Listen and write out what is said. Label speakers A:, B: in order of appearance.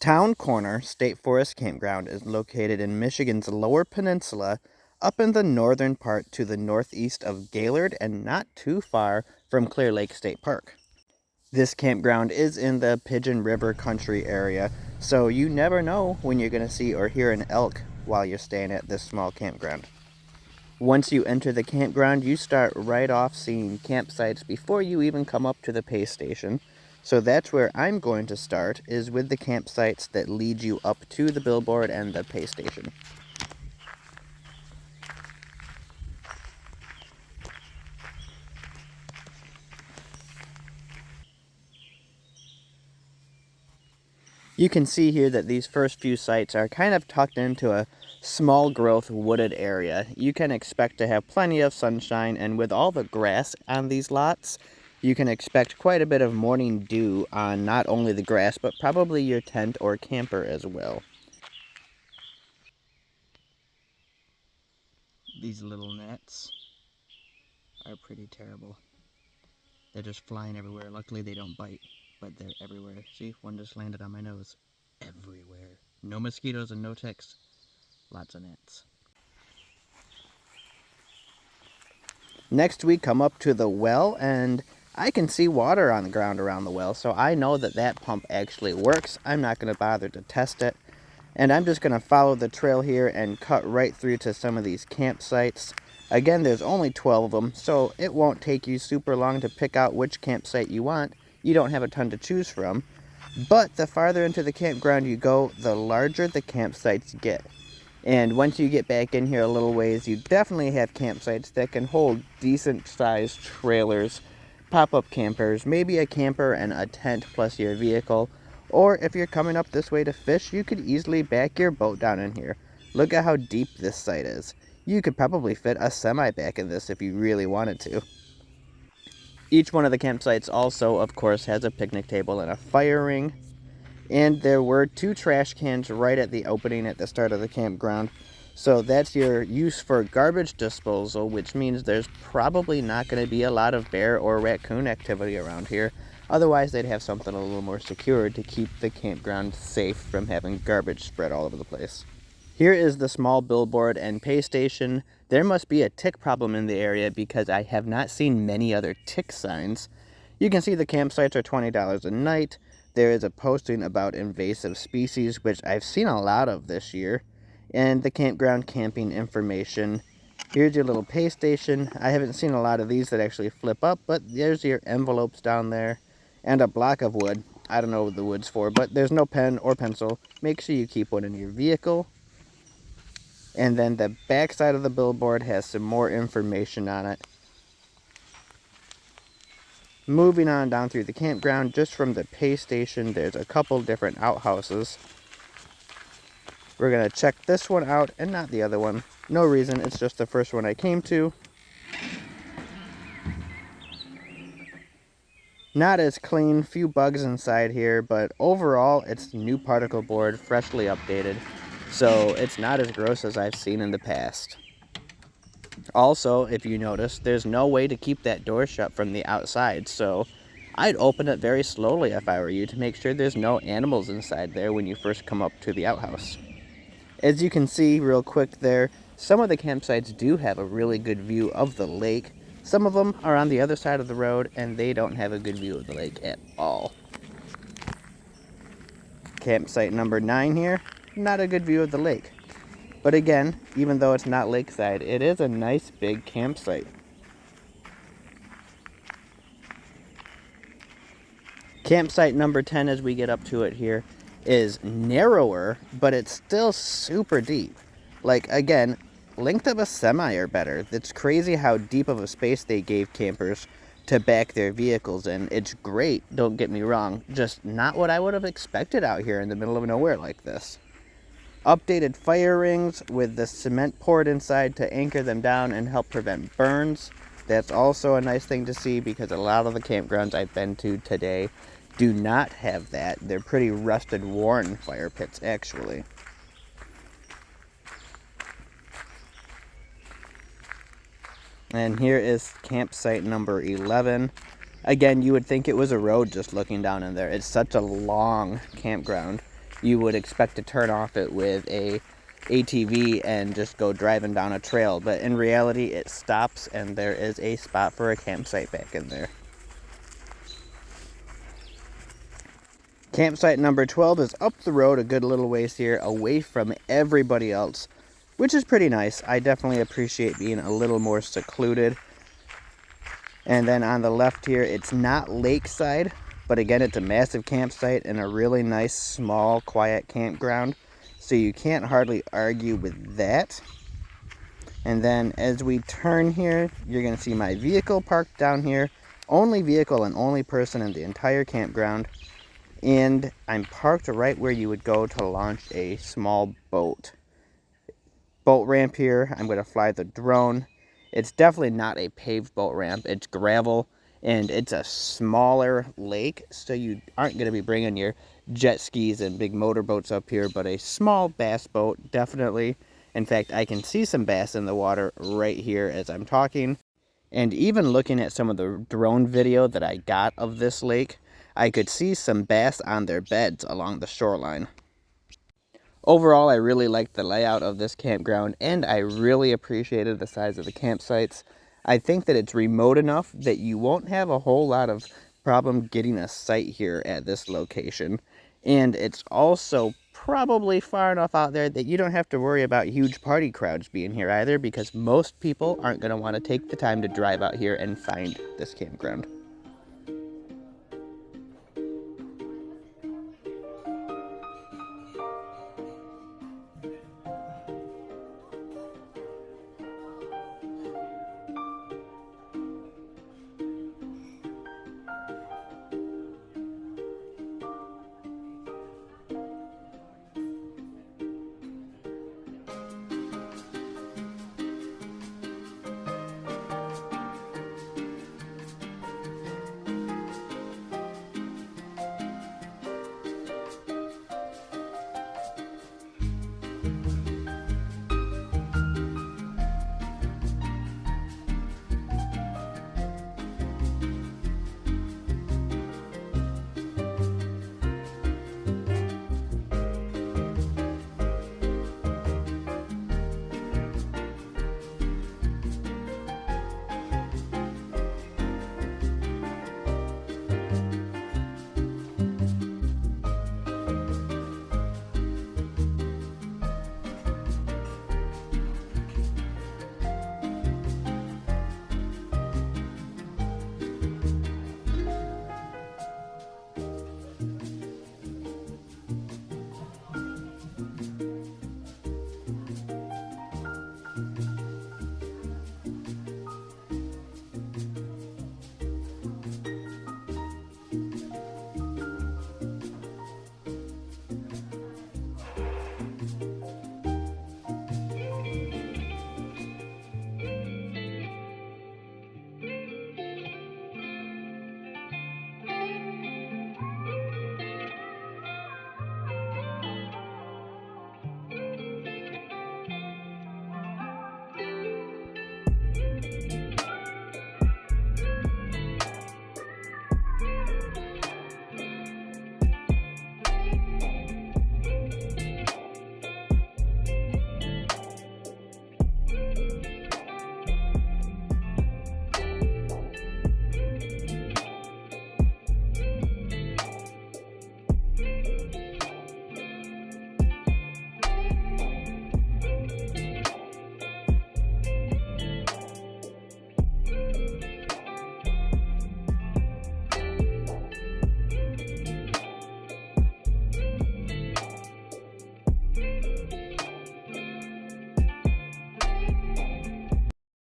A: Town Corner State Forest Campground is located in Michigan's Lower Peninsula, up in the northern part to the northeast of Gaylord and not too far from Clear Lake State Park. This campground is in the Pigeon River Country area, so you never know when you're going to see or hear an elk while you're staying at this small campground. Once you enter the campground, you start right off seeing campsites before you even come up to the pay station. So that's where I'm going to start, is with the campsites that lead you up to the billboard and the pay station. You can see here that these first few sites are kind of tucked into a small growth wooded area. You can expect to have plenty of sunshine, and with all the grass on these lots, you can expect quite a bit of morning dew on not only the grass, but probably your tent or camper as well. These little gnats are pretty terrible. They're just flying everywhere. Luckily they don't bite, but they're everywhere. See, one just landed on my nose. Everywhere. No mosquitoes and no ticks. Lots of gnats. Next we come up to the well, and I can see water on the ground around the well, so I know that that pump actually works. I'm not going to bother to test it, and I'm just going to follow the trail here and cut right through to some of these campsites. Again, there's only 12 of them, so it won't take you super long to pick out which campsite you want. You don't have a ton to choose from, but the farther into the campground you go, the larger the campsites get. And once you get back in here a little ways, you definitely have campsites that can hold decent-sized trailers, pop-up campers, maybe a camper and a tent plus your vehicle. Or if you're coming up this way to fish, you could easily back your boat down in here. Look at how deep this site is. You could probably fit a semi back in this if you really wanted to. Each one of the campsites also, of course, has a picnic table and a fire ring. And there were 2 trash cans right at the opening at the start of the campground. So that's your use for garbage disposal, which means there's probably not going to be a lot of bear or raccoon activity around here. Otherwise, they'd have something a little more secure to keep the campground safe from having garbage spread all over the place. Here is the small billboard and pay station. There must be a tick problem in the area because I have not seen many other tick signs. You can see the campsites are $20 a night. There is a posting about invasive species, which I've seen a lot of this year, and the campground camping information. Here's your little pay station. I haven't seen a lot of these that actually flip up, but there's your envelopes down there, and a block of wood. I don't know what the wood's for, but there's no pen or pencil. Make sure you keep one in your vehicle. And then the back side of the billboard has some more information on it. Moving on down through the campground, just from the pay station, there's a couple different outhouses. We're going to check this one out and not the other one. No reason, it's just the first one I came to. Not as clean, few bugs inside here, but overall it's new particle board, freshly updated. So it's not as gross as I've seen in the past. Also, if you notice, there's no way to keep that door shut from the outside, so I'd open it very slowly if I were you to make sure there's no animals inside there when you first come up to the outhouse. As you can see real quick there, some of the campsites do have a really good view of the lake. Some of them are on the other side of the road and they don't have a good view of the lake at all. Campsite number 9 here, not a good view of the lake. But again, even though it's not lakeside, it is a nice big campsite. Campsite number 10, as we get up to it here, is narrower, but it's still super deep. Like, again, length of a semi or better. It's crazy how deep of a space they gave campers to back their vehicles in. It's great, don't get me wrong, just not what I would have expected out here in the middle of nowhere like this. Updated fire rings with the cement poured inside to anchor them down and help prevent burns. That's also a nice thing to see because a lot of the campgrounds I've been to today do not have that. They're pretty rusted, worn fire pits, actually. And here is campsite number 11. Again, you would think it was a road just looking down in there. It's such a long campground. you would expect to turn off it with a ATV and just go driving down a trail, but in reality it stops and there is a spot for a campsite back in there. Campsite number 12 is up the road a good little ways here, away from everybody else, which is pretty nice. I definitely appreciate being a little more secluded. And then on the left here, it's not lakeside, but again, it's a massive campsite and a really nice, small, quiet campground. So you can't hardly argue with that. And then as we turn here, you're going to see my vehicle parked down here. Only vehicle and only person in the entire campground. And I'm parked right where you would go to launch a small boat. Boat ramp here. I'm going to fly the drone. It's definitely not a paved boat ramp. It's gravel, and it's a smaller lake, so you aren't going to be bringing your jet skis and big motorboats up here, but a small bass boat, definitely. In fact, I can see some bass in the water right here as I'm talking. And even looking at some of the drone video that I got of this lake, I could see some bass on their beds along the shoreline. Overall, I really liked the layout of this campground, and I really appreciated the size of the campsites. I think that it's remote enough that you won't have a whole lot of problem getting a site here at this location. And it's also probably far enough out there that you don't have to worry about huge party crowds being here either, because most people aren't going to want to take the time to drive out here and find this campground.